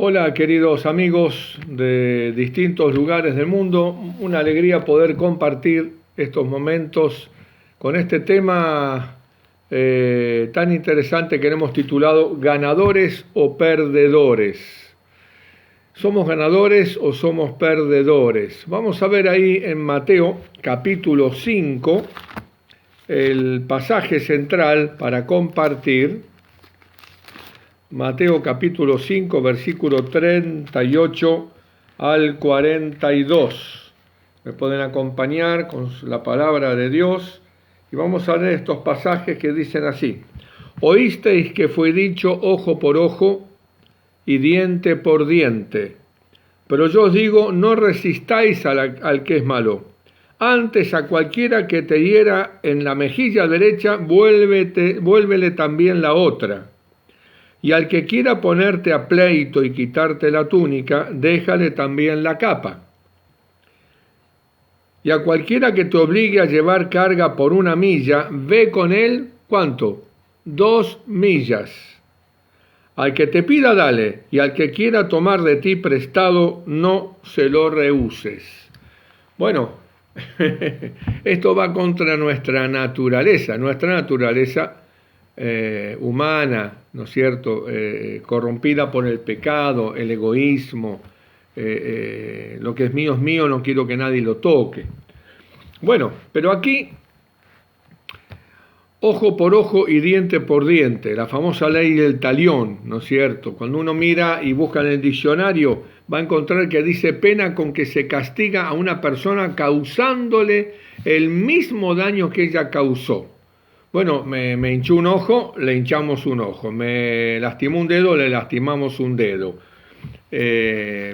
Hola queridos amigos de distintos lugares del mundo, una alegría poder compartir estos momentos con este tema tan interesante que hemos titulado ¿Ganadores o perdedores? ¿Somos ganadores o somos perdedores? Vamos a ver ahí en Mateo capítulo 5 el pasaje central para compartir. Mateo capítulo 5, versículo 38 al 42. Me pueden acompañar con la palabra de Dios y vamos a leer estos pasajes que dicen así. Oísteis que fue dicho ojo por ojo y diente por diente. Pero yo os digo, no resistáis al que es malo. Antes a cualquiera que te hiera en la mejilla derecha, vuélvele también la otra. Y al que quiera ponerte a pleito y quitarte la túnica, déjale también la capa. Y a cualquiera que te obligue a llevar carga por 1 milla, ve con él, ¿cuánto? 2 millas. Al que te pida, dale, y al que quiera tomar de ti prestado, no se lo rehuses. Bueno, esto va contra nuestra naturaleza. Nuestra naturaleza humana, ¿no es cierto?, corrompida por el pecado, el egoísmo, lo que es mío, no quiero que nadie lo toque. Bueno, pero aquí, ojo por ojo y diente por diente, la famosa ley del talión, ¿no es cierto? Cuando uno mira y busca en el diccionario, va a encontrar que dice pena con que se castiga a una persona causándole el mismo daño que ella causó. Bueno, me hinchó un ojo, le hinchamos un ojo. Me lastimó un dedo, le lastimamos un dedo.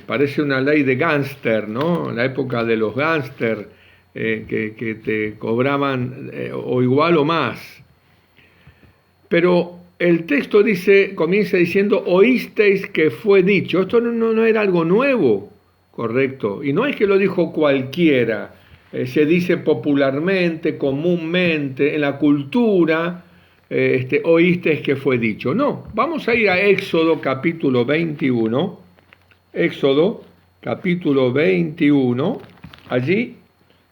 Parece una ley de gángster, ¿no? La época de los gángster que te cobraban o igual o más. Pero el texto comienza diciendo, oísteis que fue dicho. Esto no era algo nuevo, correcto. Y no es que lo dijo cualquiera. Se dice popularmente, comúnmente, en la cultura, oísteis que fue dicho. No, vamos a ir a Éxodo capítulo 21. Éxodo capítulo 21. Allí,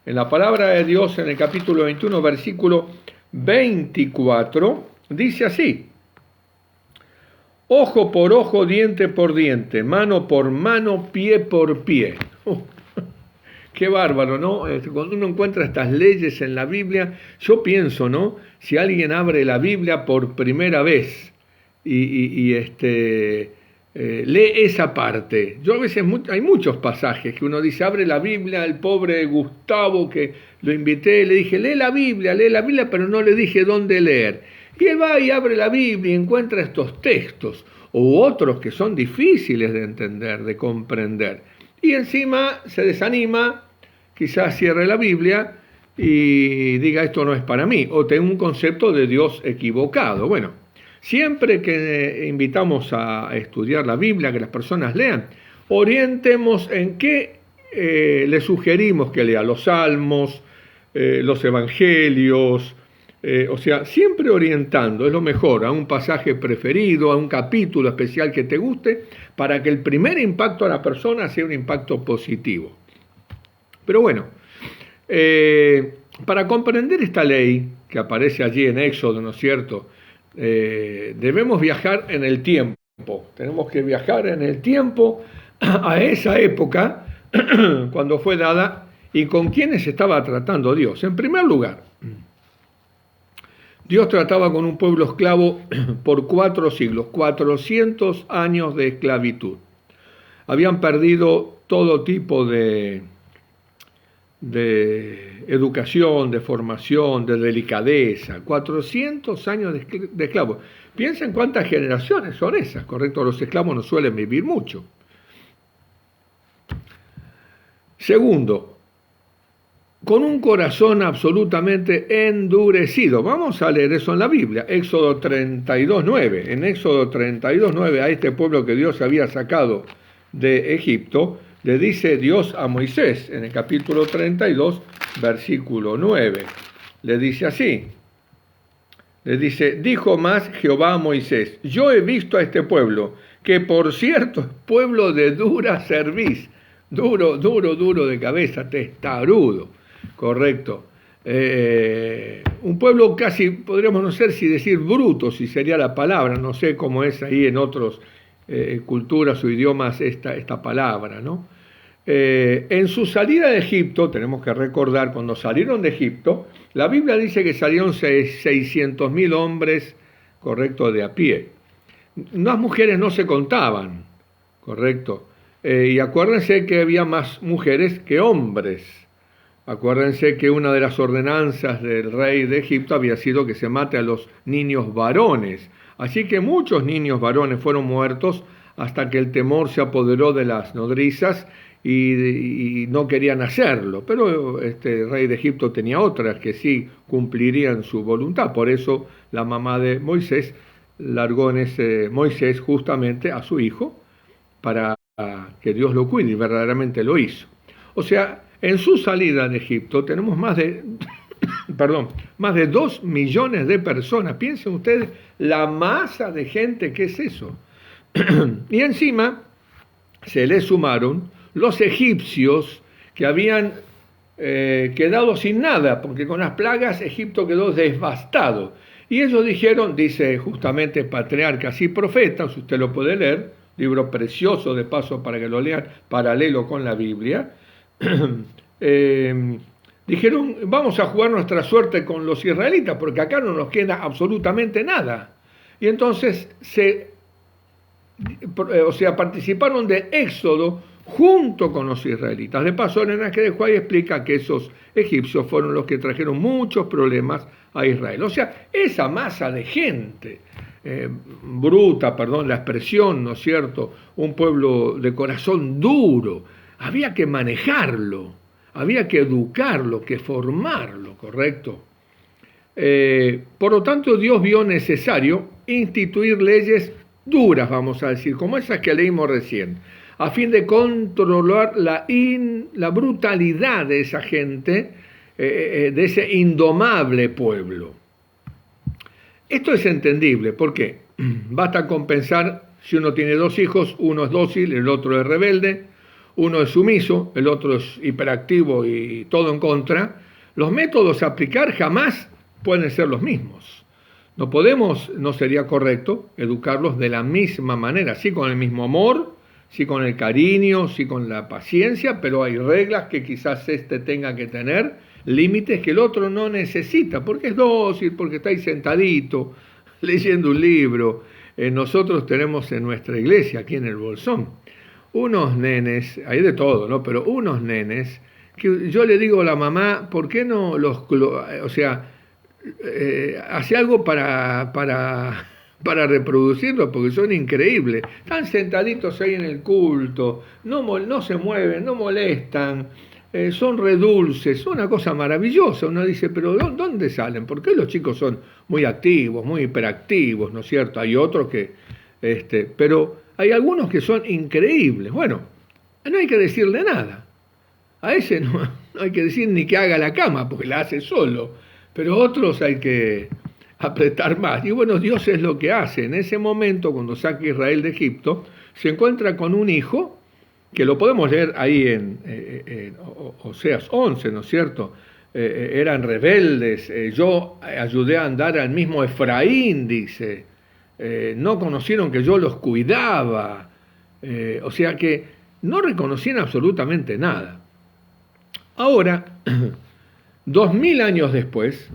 en la palabra de Dios, en el capítulo 21, versículo 24, dice así. Ojo por ojo, diente por diente, mano por mano, pie por pie. Qué bárbaro, ¿no? Cuando uno encuentra estas leyes en la Biblia, yo pienso, ¿no? Si alguien abre la Biblia por primera vez y lee esa parte. Yo a veces hay muchos pasajes que uno dice, abre la Biblia, el pobre Gustavo que lo invité, le dije, lee la Biblia, pero no le dije dónde leer. Y él va y abre la Biblia y encuentra estos textos, u otros que son difíciles de entender, de comprender. Y encima se desanima, quizás cierre la Biblia y diga esto no es para mí, o tenga un concepto de Dios equivocado. Bueno, siempre que invitamos a estudiar la Biblia, que las personas lean, orientemos en qué le sugerimos que lea los salmos, los evangelios, o sea, siempre orientando, es lo mejor, a un pasaje preferido, a un capítulo especial que te guste, para que el primer impacto a la persona sea un impacto positivo. Pero bueno, para comprender esta ley que aparece allí en Éxodo, ¿no es cierto?, debemos viajar en el tiempo. Tenemos que viajar en el tiempo a esa época cuando fue dada y con quienes estaba tratando Dios. En primer lugar, Dios trataba con un pueblo esclavo por 4 siglos, 400 años de esclavitud. Habían perdido todo tipo de educación, de formación, de delicadeza. 400 años de esclavos. Piensen cuántas generaciones son esas, ¿correcto? Los esclavos no suelen vivir mucho. Segundo, con un corazón absolutamente endurecido. Vamos a leer eso en la Biblia, Éxodo 32:9. En Éxodo 32:9, a este pueblo que Dios había sacado de Egipto, le dice Dios a Moisés, en el capítulo 32, versículo 9. Le dice así, le dice, dijo más Jehová a Moisés, yo he visto a este pueblo, que por cierto es pueblo de dura cerviz, duro de cabeza, testarudo, correcto. Un pueblo casi, podríamos no sé si decir bruto, si sería la palabra, no sé cómo es ahí en otras culturas o idiomas esta palabra, ¿no? En su salida de Egipto, tenemos que recordar, cuando salieron de Egipto, la Biblia dice que salieron 600.000 hombres, correcto, de a pie. Las mujeres no se contaban, correcto. Y acuérdense que había más mujeres que hombres. Acuérdense que una de las ordenanzas del rey de Egipto había sido que se mate a los niños varones. Así que muchos niños varones fueron muertos hasta que el temor se apoderó de las nodrizas y no querían hacerlo. Pero este rey de Egipto tenía otras que sí cumplirían su voluntad. Por eso la mamá de Moisés largó Moisés justamente a su hijo para que Dios lo cuide, y verdaderamente lo hizo. O sea, en su salida de Egipto tenemos más de 2 millones de personas. Piensen ustedes la masa de gente que es eso. Y encima se le sumaron los egipcios que habían quedado sin nada, porque con las plagas Egipto quedó devastado. Y ellos dijeron, dice justamente Patriarcas y Profetas, usted lo puede leer, libro precioso de paso para que lo lean, paralelo con la Biblia, dijeron, vamos a jugar nuestra suerte con los israelitas, porque acá no nos queda absolutamente nada. Y entonces participaron de Éxodo junto con los israelitas. De paso, Elena que dejó ahí explica que esos egipcios fueron los que trajeron muchos problemas a Israel. O sea, esa masa de gente bruta, perdón la expresión, ¿no es cierto? Un pueblo de corazón duro, había que manejarlo, había que educarlo, que formarlo, ¿correcto? Por lo tanto, Dios vio necesario instituir leyes duras, vamos a decir, como esas que leímos recién, a fin de controlar la brutalidad de esa gente, de ese indomable pueblo. Esto es entendible, ¿por qué? Basta con pensar, si uno tiene 2 hijos, uno es dócil, el otro es rebelde, uno es sumiso, el otro es hiperactivo y todo en contra. Los métodos a aplicar jamás pueden ser los mismos. No sería correcto educarlos de la misma manera, sí con el mismo amor, sí con el cariño, sí con la paciencia, pero hay reglas que quizás este tenga que tener, límites que el otro no necesita, porque es dócil, porque está ahí sentadito, leyendo un libro. Nosotros tenemos en nuestra iglesia, aquí en el Bolsón, unos nenes, hay de todo, ¿no? Pero unos nenes, que yo le digo a la mamá, ¿por qué no hace algo para reproducirlos? Porque son increíbles. Están sentaditos ahí en el culto, no se mueven, no molestan, son redulces, una cosa maravillosa. Uno dice, pero ¿dónde salen? Porque los chicos son muy activos, muy hiperactivos, ¿no es cierto? Hay otros que, pero hay algunos que son increíbles. Bueno, no hay que decirle nada. A ese no hay que decir ni que haga la cama, porque la hace solo. Pero otros hay que apretar más. Y bueno, Dios es lo que hace. En ese momento, cuando saca a Israel de Egipto, se encuentra con un hijo, que lo podemos leer ahí en Oseas 11, ¿no es cierto? Eran rebeldes. Yo ayudé a andar al mismo Efraín, dice. No conocieron que yo los cuidaba. O sea que no reconocían absolutamente nada. Ahora, 2000 años después,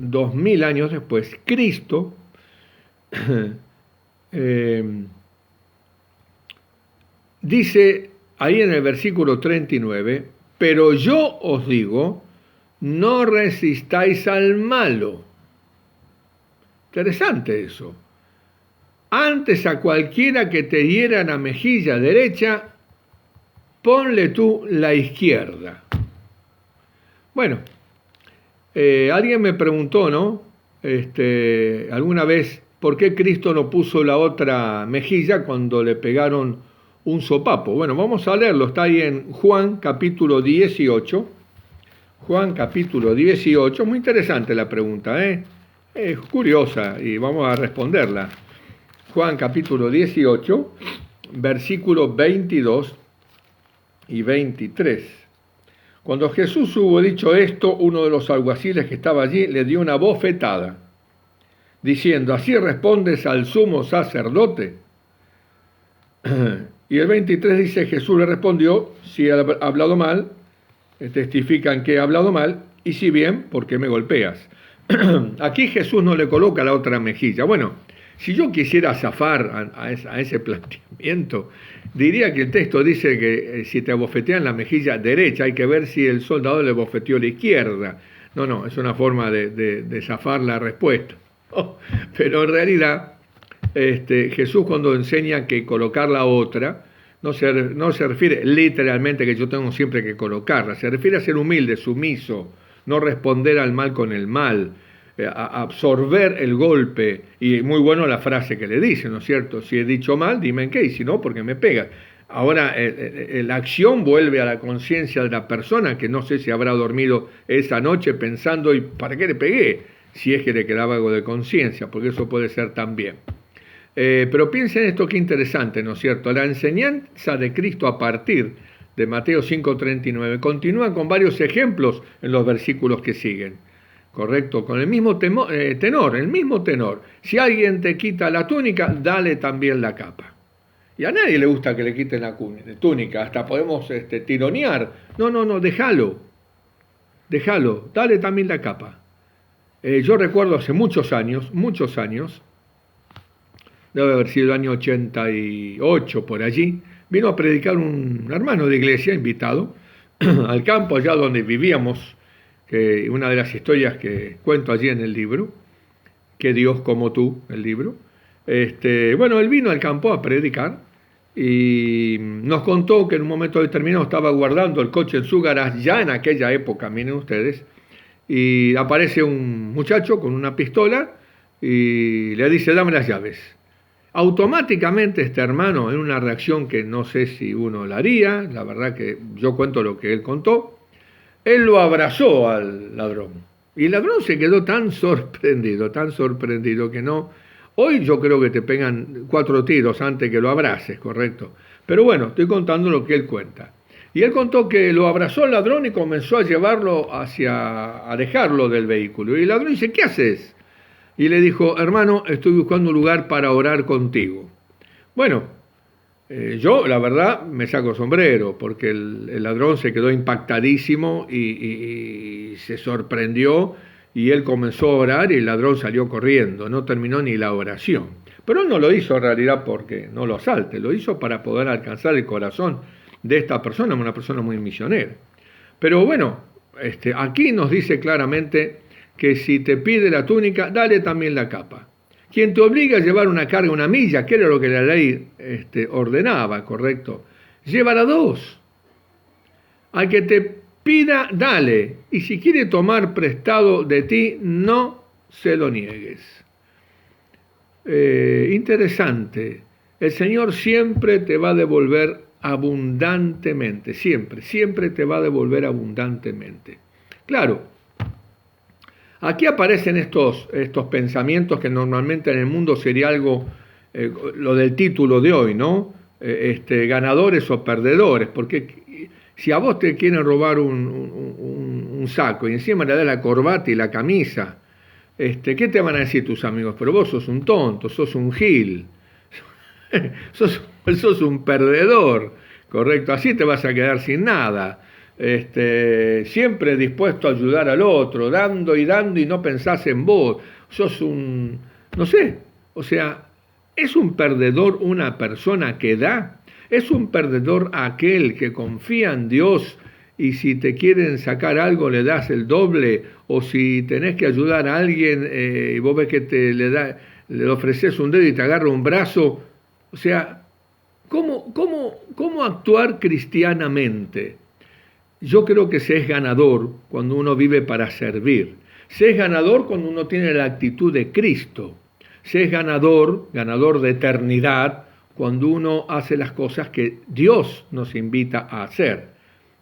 Cristo dice ahí en el versículo 39, pero yo os digo, no resistáis al malo. Interesante eso. Antes a cualquiera que te hiera la mejilla derecha, ponle tú la izquierda. Bueno, alguien me preguntó, ¿no? Alguna vez, ¿por qué Cristo no puso la otra mejilla cuando le pegaron un sopapo? Bueno, vamos a leerlo, está ahí en Juan capítulo 18. Juan capítulo 18, muy interesante la pregunta, es curiosa y vamos a responderla. Juan capítulo 18, versículos 22 y 23. Cuando Jesús hubo dicho esto, uno de los alguaciles que estaba allí le dio una bofetada, diciendo: ¿así respondes al sumo sacerdote? Y el 23 dice: Jesús le respondió: si he hablado mal, testifican que he hablado mal, y si bien, ¿por qué me golpeas? Aquí Jesús no le coloca la otra mejilla. Bueno, si yo quisiera zafar a ese planteamiento, diría que el texto dice que si te bofetean la mejilla derecha, hay que ver si el soldado le bofeteó la izquierda. No, es una forma de zafar la respuesta. Pero en realidad, Jesús, cuando enseña que colocar la otra, no se refiere literalmente que yo tengo siempre que colocarla, se refiere a ser humilde, sumiso, no responder al mal con el mal, a absorber el golpe. Y muy bueno la frase que le dice, ¿no es cierto? Si he dicho mal, dime en qué, y si no, porque me pegas. Ahora, la acción vuelve a la conciencia de la persona, que no sé si habrá dormido esa noche pensando: ¿y para qué le pegué? Si es que le quedaba algo de conciencia, porque eso puede ser también. Pero piensen esto, qué interesante, ¿no es cierto? La enseñanza de Cristo a partir de Mateo 5:39 continúa con varios ejemplos en los versículos que siguen, ¿correcto? Con el mismo tenor. Si alguien te quita la túnica, dale también la capa. Y a nadie le gusta que le quiten la túnica, hasta podemos tironear. No, déjalo, dale también la capa. Yo recuerdo hace muchos años, debe haber sido el año 88 por allí, vino a predicar un hermano de iglesia invitado al campo allá donde vivíamos, que una de las historias que cuento allí en el libro, que Dios como tú, el libro. Bueno, él vino al campo a predicar y nos contó que en un momento determinado estaba guardando el coche en su garage, ya en aquella época, miren ustedes, y aparece un muchacho con una pistola y le dice: dame las llaves. Automáticamente este hermano, en una reacción que no sé si uno la haría, la verdad que yo cuento lo que él contó, él lo abrazó al ladrón. Y el ladrón se quedó tan sorprendido que no. Hoy yo creo que te pegan 4 tiros antes que lo abraces, correcto. Pero bueno, estoy contando lo que él cuenta. Y él contó que lo abrazó al ladrón y comenzó a llevarlo a dejarlo del vehículo. Y el ladrón dice: ¿qué haces? Y le dijo: hermano, estoy buscando un lugar para orar contigo. Bueno, yo la verdad me saco sombrero, porque el ladrón se quedó impactadísimo y se sorprendió, y él comenzó a orar y el ladrón salió corriendo, no terminó ni la oración. Pero él no lo hizo en realidad porque no lo asalte, lo hizo para poder alcanzar el corazón de esta persona, una persona muy misionera. Pero bueno, aquí nos dice claramente que si te pide la túnica, dale también la capa. Quien te obliga a llevar una carga, una milla, que era lo que la ley ordenaba, ¿correcto? Llévala 2. Al que te pida, dale. Y si quiere tomar prestado de ti, no se lo niegues. Interesante. El Señor siempre te va a devolver abundantemente. Siempre te va a devolver abundantemente. Claro. Aquí aparecen estos pensamientos que normalmente en el mundo sería algo, lo del título de hoy, ¿no? Ganadores o perdedores, porque si a vos te quieren robar un saco y encima le das la corbata y la camisa, ¿qué te van a decir tus amigos? Pero vos sos un tonto, sos un gil, sos un perdedor, ¿correcto? Así te vas a quedar sin nada. Siempre dispuesto a ayudar al otro, dando y no pensás en vos, sos no sé, o sea, ¿es un perdedor una persona que da? ¿Es un perdedor aquel que confía en Dios y si te quieren sacar algo le das el doble? O si tenés que ayudar a alguien y vos ves que le ofreces un dedo y te agarra un brazo, o sea, ¿cómo actuar cristianamente? Yo creo que se es ganador cuando uno vive para servir. Se es ganador cuando uno tiene la actitud de Cristo. Se es ganador de eternidad, cuando uno hace las cosas que Dios nos invita a hacer.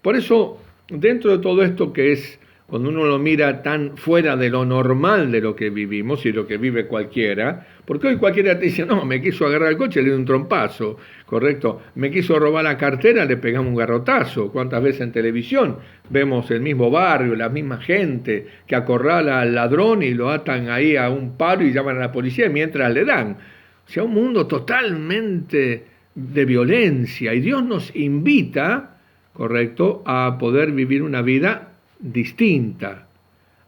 Por eso, dentro de todo esto que es cuando uno lo mira tan fuera de lo normal de lo que vivimos y lo que vive cualquiera, porque hoy cualquiera te dice, no, me quiso agarrar el coche, le di un trompazo, correcto, me quiso robar la cartera, le pegamos un garrotazo. ¿Cuántas veces en televisión vemos el mismo barrio, la misma gente que acorrala al ladrón y lo atan ahí a un palo y llaman a la policía mientras le dan? O sea, un mundo totalmente de violencia, y Dios nos invita, correcto, a poder vivir una vida distinta,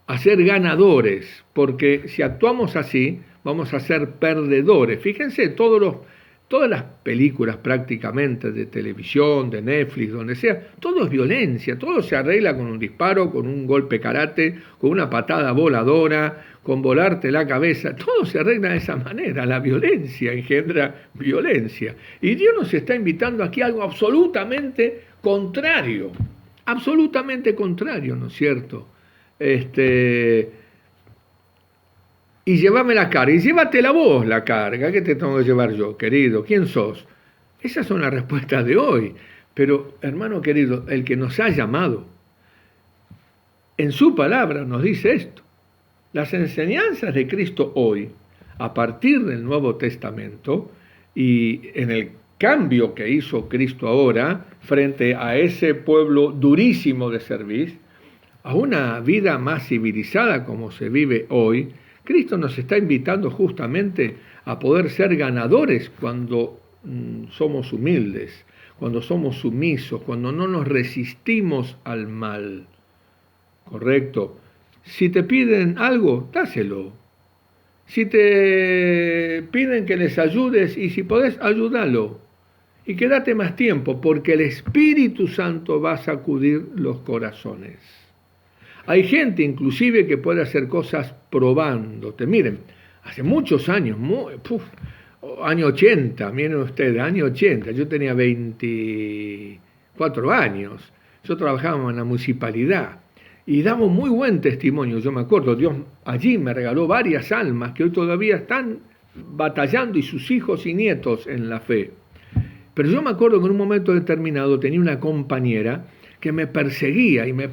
a ser ganadores, porque si actuamos así, vamos a ser perdedores. Fíjense, todas las películas prácticamente de televisión, de Netflix, donde sea, todo es violencia, todo se arregla con un disparo, con un golpe karate, con una patada voladora, con volarte la cabeza, todo se arregla de esa manera. La violencia engendra violencia. Y Dios nos está invitando aquí a algo absolutamente contrario, ¿no es cierto? Y llévame la carga, y llévatela vos la carga, ¿qué te tengo que llevar yo, querido? ¿Quién sos? Esas son las respuestas de hoy. Pero, hermano querido, el que nos ha llamado, en su palabra nos dice esto. Las enseñanzas de Cristo hoy, a partir del Nuevo Testamento, y en el cambio que hizo Cristo ahora, frente a ese pueblo durísimo de cerviz, a una vida más civilizada como se vive hoy, Cristo nos está invitando justamente a poder ser ganadores cuando somos humildes, cuando somos sumisos, cuando no nos resistimos al mal. ¿Correcto? Si te piden algo, dáselo. Si te piden que les ayudes, y si podés, ayúdalo. Y quédate más tiempo, porque el Espíritu Santo va a sacudir los corazones. Hay gente inclusive que puede hacer cosas probándote. Miren, hace muchos años, año 80, miren ustedes, año 80, yo tenía 24 años, yo trabajaba en la municipalidad y damos muy buen testimonio. Yo me acuerdo, Dios allí me regaló varias almas que hoy todavía están batallando, y sus hijos y nietos en la fe. Pero yo me acuerdo que en un momento determinado tenía una compañera que me perseguía y me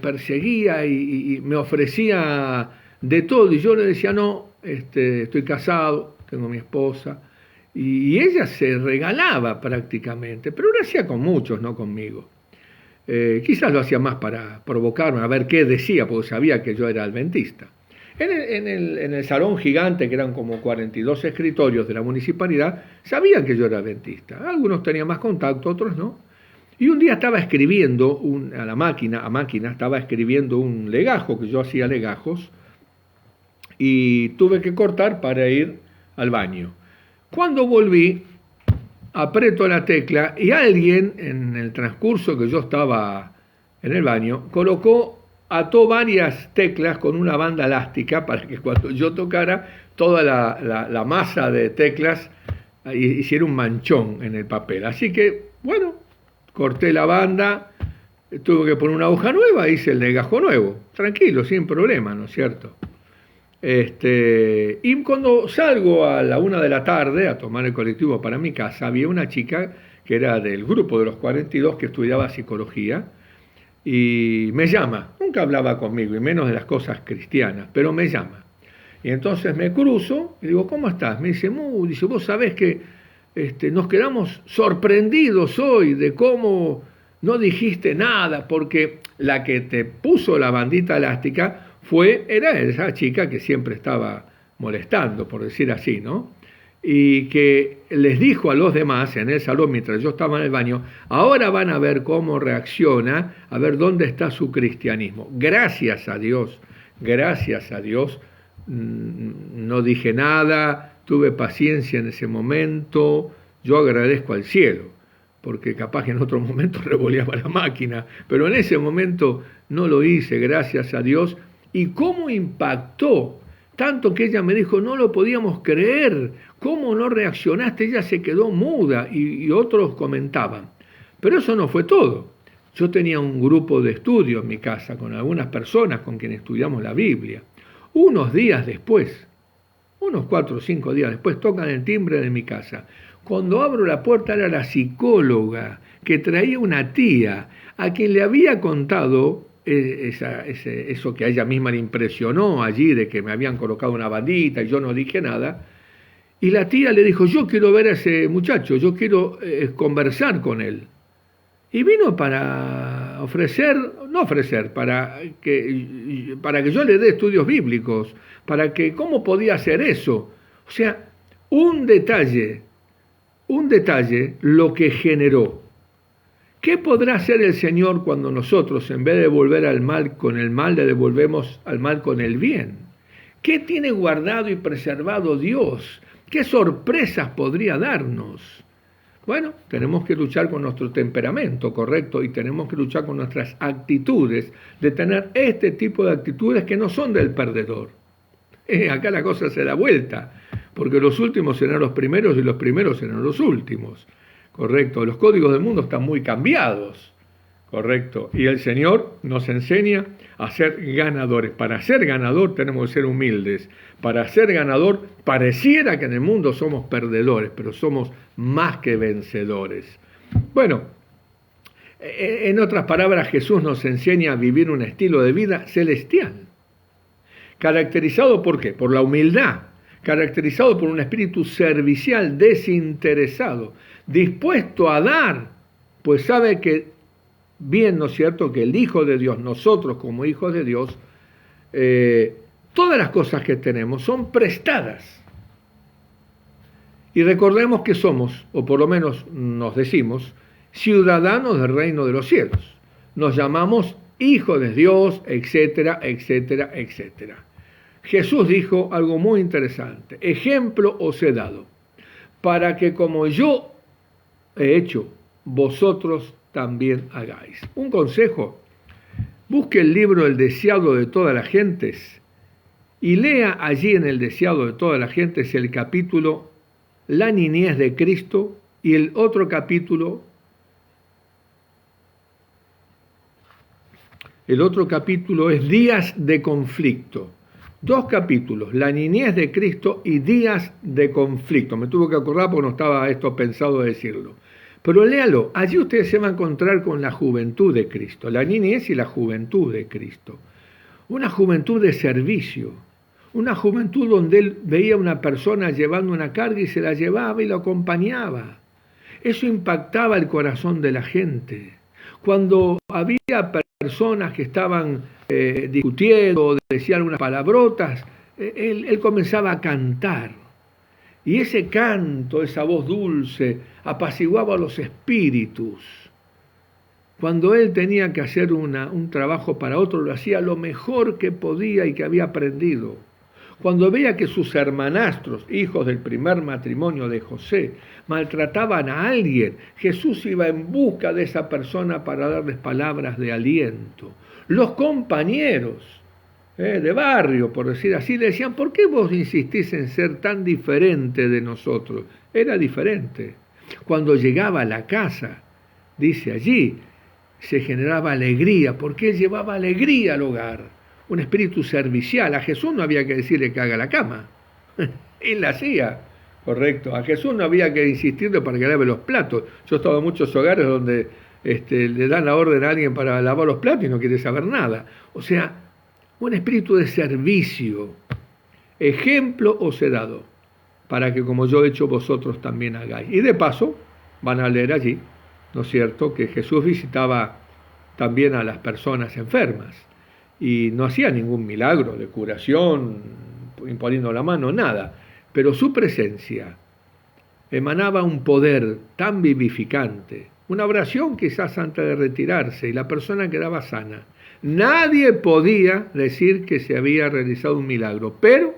ofrecía de todo, y yo le decía, no, estoy casado, tengo mi esposa, y ella se regalaba prácticamente, pero lo hacía con muchos, no conmigo. Quizás lo hacía más para provocarme, a ver qué decía, porque sabía que yo era adventista. En el salón gigante, que eran como 42 escritorios de la municipalidad, sabían que yo era adventista. Algunos tenían más contacto, otros no. Y un día estaba escribiendo a máquina, estaba escribiendo un legajo, que yo hacía legajos, y tuve que cortar para ir al baño. Cuando volví, aprieto la tecla y alguien, en el transcurso que yo estaba en el baño, ató varias teclas con una banda elástica para que cuando yo tocara, toda la masa de teclas hiciera un manchón en el papel. Así que, bueno, corté la banda, tuve que poner una hoja nueva, hice el legajo nuevo, tranquilo, sin problema, ¿no es cierto? Y cuando salgo a la 1 de la tarde a tomar el colectivo para mi casa, había una chica que era del grupo de los 42 que estudiaba psicología, y me llama, nunca hablaba conmigo, y menos de las cosas cristianas, pero me llama. Y entonces me cruzo y digo, ¿cómo estás? Me dice, dice, vos sabés que nos quedamos sorprendidos hoy de cómo no dijiste nada, porque la que te puso la bandita elástica era esa chica que siempre estaba molestando, por decir así, ¿no? Y que les dijo a los demás en el salón mientras yo estaba en el baño, ahora van a ver cómo reacciona, a ver dónde está su cristianismo. Gracias a Dios, no dije nada, tuve paciencia en ese momento, yo agradezco al cielo, porque capaz que en otro momento revoleaba la máquina, pero en ese momento no lo hice, gracias a Dios. ¿Y cómo impactó? Tanto que ella me dijo, no lo podíamos creer, ¿cómo no reaccionaste? Ella se quedó muda, y otros comentaban. Pero eso no fue todo. Yo tenía un grupo de estudio en mi casa con algunas personas con quienes estudiamos la Biblia. Unos días después, unos 4 o 5 días después, tocan el timbre de mi casa. Cuando abro la puerta era la psicóloga que traía una tía a quien le había contado eso que a ella misma le impresionó allí, de que me habían colocado una bandita y yo no dije nada. Y la tía le dijo, yo quiero ver a ese muchacho, yo quiero conversar con él. Y vino para para que yo le dé estudios bíblicos, para que, ¿cómo podía hacer eso? O sea, un detalle lo que generó. ¿Qué podrá hacer el Señor cuando nosotros, en vez de devolver al mal con el mal, le devolvemos al mal con el bien? ¿Qué tiene guardado y preservado Dios? ¿Qué sorpresas podría darnos? Bueno, tenemos que luchar con nuestro temperamento, correcto, y tenemos que luchar con nuestras actitudes, de tener este tipo de actitudes que no son del perdedor. Acá la cosa se da vuelta, porque los últimos serán los primeros y los primeros serán los últimos, correcto. Los códigos del mundo están muy cambiados, correcto, y el Señor nos enseña a ser ganadores. Para ser ganador tenemos que ser humildes. Para ser ganador pareciera que en el mundo somos perdedores, pero somos más que vencedores. Bueno, en otras palabras, Jesús nos enseña a vivir un estilo de vida celestial. ¿Caracterizado por qué? Por la humildad, caracterizado por un espíritu servicial, desinteresado, dispuesto a dar, pues sabe que bien, ¿no es cierto?, que el Hijo de Dios, nosotros como hijos de Dios, todas las cosas que tenemos son prestadas. Y recordemos que somos, o por lo menos nos decimos, ciudadanos del reino de los cielos. Nos llamamos hijos de Dios, etcétera, etcétera, etcétera. Jesús dijo algo muy interesante: ejemplo os he dado, para que como yo he hecho, vosotros también hagáis. Un consejo: busque el libro El deseado de todas las gentes y lea allí en El deseado de todas las gentes el capítulo La niñez de Cristo y el otro capítulo, es Días de conflicto. Dos capítulos, La niñez de Cristo y Días de conflicto. Me tuve que acordar porque no estaba esto pensado decirlo. Pero léalo, allí usted se va a encontrar con la juventud de Cristo, la niñez y la juventud de Cristo. Una juventud de servicio, una juventud donde él veía a una persona llevando una carga y se la llevaba y la acompañaba. Eso impactaba el corazón de la gente. Cuando había personas que estaban discutiendo, decían unas palabrotas, él comenzaba a cantar. Y ese canto, esa voz dulce, apaciguaba los espíritus. Cuando él tenía que hacer un trabajo para otro, lo hacía lo mejor que podía y que había aprendido. Cuando veía que sus hermanastros, hijos del primer matrimonio de José, maltrataban a alguien, Jesús iba en busca de esa persona para darles palabras de aliento. Los compañeros de barrio, por decir así, le decían: ¿por qué vos insistís en ser tan diferente de nosotros? Era diferente. Cuando llegaba a la casa, dice allí, se generaba alegría, porque él llevaba alegría al hogar. Un espíritu servicial. A Jesús no había que decirle que haga la cama. Él la hacía, correcto. A Jesús no había que insistirle para que lave los platos. Yo he estado en muchos hogares donde le dan la orden a alguien para lavar los platos y no quiere saber nada. O sea, un espíritu de servicio. Ejemplo os he dado, para que como yo he hecho vosotros también hagáis. Y de paso, van a leer allí, ¿no es cierto?, que Jesús visitaba también a las personas enfermas. Y no hacía ningún milagro de curación, imponiendo la mano, nada. Pero su presencia emanaba un poder tan vivificante, una oración quizás antes de retirarse, y la persona quedaba sana. Nadie podía decir que se había realizado un milagro, pero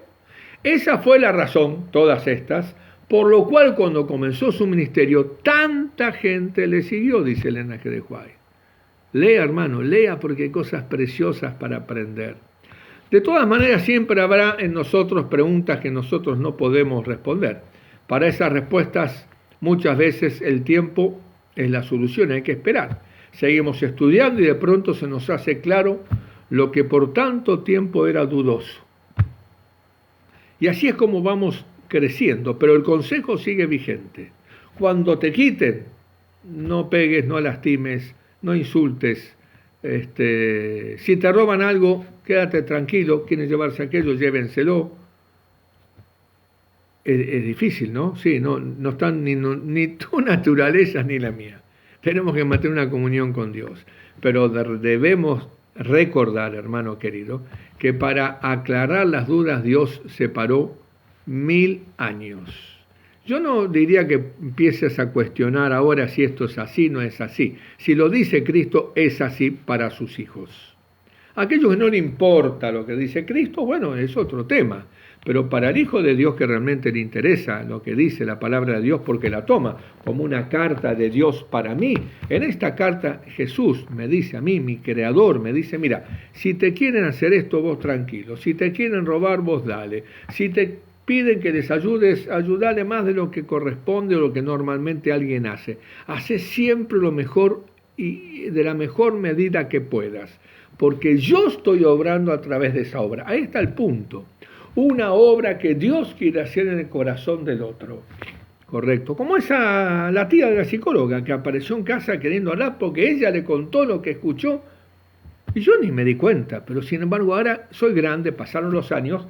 esa fue la razón, todas estas, por lo cual cuando comenzó su ministerio, tanta gente le siguió, dice Elena G. de White. Lea, hermano, lea, porque hay cosas preciosas para aprender. De todas maneras, siempre habrá en nosotros preguntas que nosotros no podemos responder. Para esas respuestas, muchas veces el tiempo es la solución, hay que esperar. Seguimos estudiando y de pronto se nos hace claro lo que por tanto tiempo era dudoso. Y así es como vamos creciendo, pero el consejo sigue vigente. Cuando te quiten, no pegues, no lastimes, no insultes, Si te roban algo, quédate tranquilo, quieren llevarse aquello, llévenselo. Es difícil, ¿no? Sí, no están ni tu naturaleza ni la mía. Tenemos que mantener una comunión con Dios. Pero debemos recordar, hermano querido, que para aclarar las dudas Dios separó 1000 años. Yo no diría que empieces a cuestionar ahora si esto es así, no es así. Si lo dice Cristo, es así para sus hijos. Aquellos que no le importa lo que dice Cristo, bueno, es otro tema. Pero para el Hijo de Dios que realmente le interesa lo que dice la palabra de Dios porque la toma como una carta de Dios para mí, en esta carta Jesús me dice a mí, mi Creador, me dice, mira, si te quieren hacer esto, vos tranquilo, si te quieren robar, vos dale, si te piden que les ayudes, ayudale más de lo que corresponde o lo que normalmente alguien hace. Hace siempre lo mejor y de la mejor medida que puedas, porque yo estoy obrando a través de esa obra. Ahí está el punto. Una obra que Dios quiere hacer en el corazón del otro. Correcto. Como la tía de la psicóloga que apareció en casa queriendo hablar porque ella le contó lo que escuchó y yo ni me di cuenta, pero sin embargo ahora soy grande, pasaron los años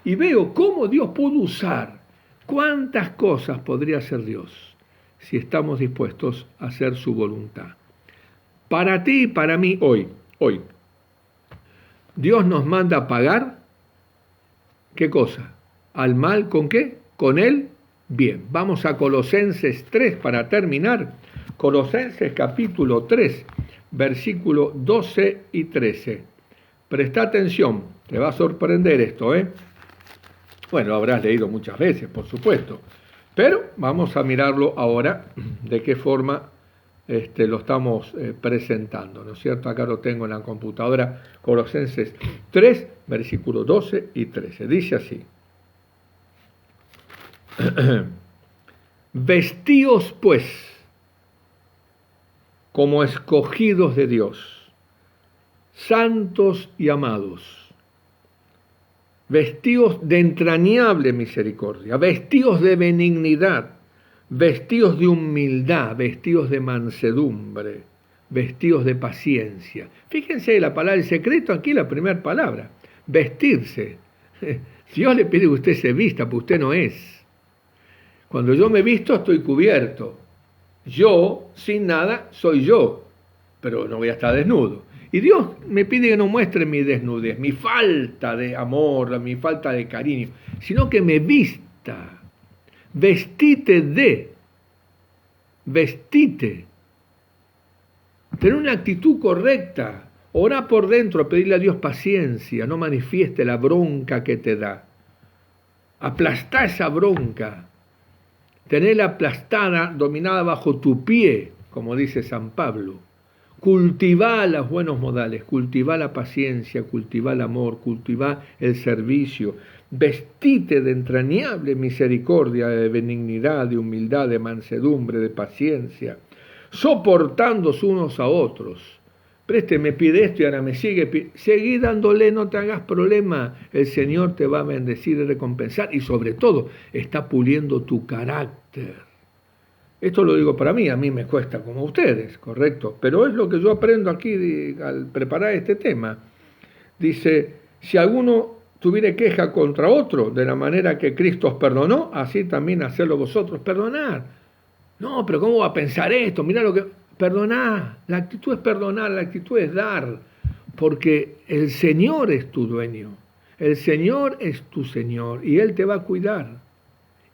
y veo cómo Dios pudo usar, cuántas cosas podría hacer Dios si estamos dispuestos a hacer su voluntad. Para ti y para mí hoy, Dios nos manda a pagar. ¿Qué cosa? ¿Al mal con qué? Con el bien. Vamos a Colosenses 3 para terminar. Colosenses capítulo 3, versículo 12 y 13. Presta atención, te va a sorprender esto, ¿eh? Bueno, lo habrás leído muchas veces, por supuesto. Pero vamos a mirarlo ahora, de qué forma lo estamos presentando, ¿no es cierto? Acá lo tengo en la computadora, Colosenses 3, versículos 12 y 13. Dice así: Vestíos pues como escogidos de Dios, santos y amados, vestíos de entrañable misericordia, vestíos de benignidad, vestíos de humildad, vestíos de mansedumbre, vestíos de paciencia. Fíjense la palabra, el secreto aquí, la primera palabra, vestirse. Dios le pide que usted se vista, pero usted no es. Cuando yo me visto estoy cubierto. Yo, sin nada, soy yo, pero no voy a estar desnudo. Y Dios me pide que no muestre mi desnudez, mi falta de amor, mi falta de cariño, sino que me vista. Vestite. Tener una actitud correcta. Orá por dentro, pedirle a Dios paciencia, no manifieste la bronca que te da. Aplastá esa bronca. Tenerla aplastada, dominada bajo tu pie, como dice San Pablo. Cultivá los buenos modales, cultivá la paciencia, cultivá el amor, cultivá el servicio. Vestite de entrañable misericordia, de benignidad, de humildad, de mansedumbre, de paciencia, soportándose unos a otros. Me pide esto y ahora me sigue. Seguí dándole, no te hagas problema. El Señor te va a bendecir y recompensar y sobre todo está puliendo tu carácter. Esto lo digo para mí, a mí me cuesta como a ustedes, correcto, pero es lo que yo aprendo aquí al preparar este tema. Dice, si alguno tuviere queja contra otro, de la manera que Cristo os perdonó, así también hacedlo vosotros, perdonar. No, pero ¿cómo va a pensar esto? Mirá lo que... Perdonar, la actitud es perdonar, la actitud es dar, porque el Señor es tu dueño, el Señor es tu Señor y Él te va a cuidar.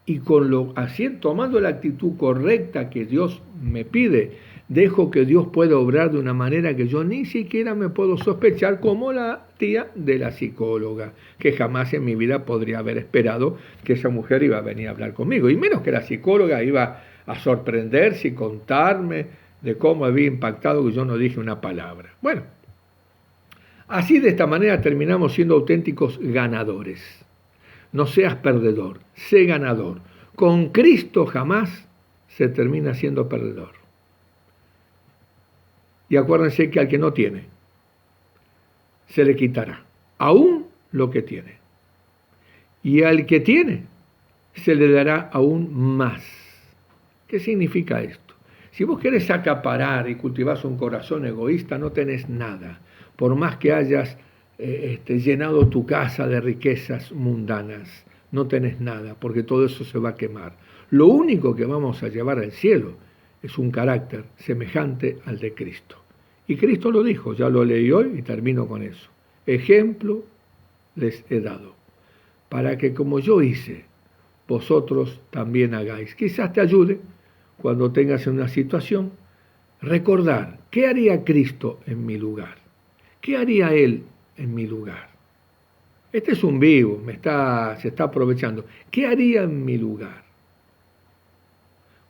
Y así, tomando la actitud correcta que Dios me pide, dejo que Dios pueda obrar de una manera que yo ni siquiera me puedo sospechar, como la tía de la psicóloga, que jamás en mi vida podría haber esperado que esa mujer iba a venir a hablar conmigo, y menos que la psicóloga iba a sorprenderse y contarme de cómo había impactado que yo no dije una palabra. Bueno, así de esta manera terminamos siendo auténticos ganadores. No seas perdedor, sé ganador. Con Cristo jamás se termina siendo perdedor. Y acuérdense que al que no tiene, se le quitará aún lo que tiene. Y al que tiene, se le dará aún más. ¿Qué significa esto? Si vos querés acaparar y cultivás un corazón egoísta, no tenés nada. Por más que hayas llenado tu casa de riquezas mundanas, no tenés nada, porque todo eso se va a quemar. Lo único que vamos a llevar al cielo es un carácter semejante al de Cristo. Y Cristo lo dijo, ya lo leí hoy y termino con eso. Ejemplo les he dado, para que como yo hice, vosotros también hagáis. Quizás te ayude cuando tengas una situación, recordar, ¿qué haría Cristo en mi lugar? ¿Qué haría Él en mi lugar? Este es un vivo, se está aprovechando. ¿Qué haría en mi lugar?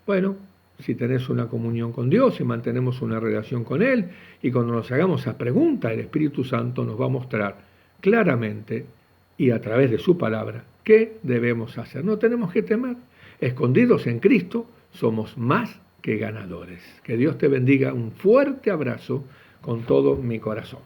Bueno, si tenés una comunión con Dios y mantenemos una relación con Él, y cuando nos hagamos esa pregunta, el Espíritu Santo nos va a mostrar claramente y a través de su palabra qué debemos hacer. No tenemos que temer. Escondidos en Cristo somos más que ganadores. Que Dios te bendiga. Un fuerte abrazo con todo mi corazón.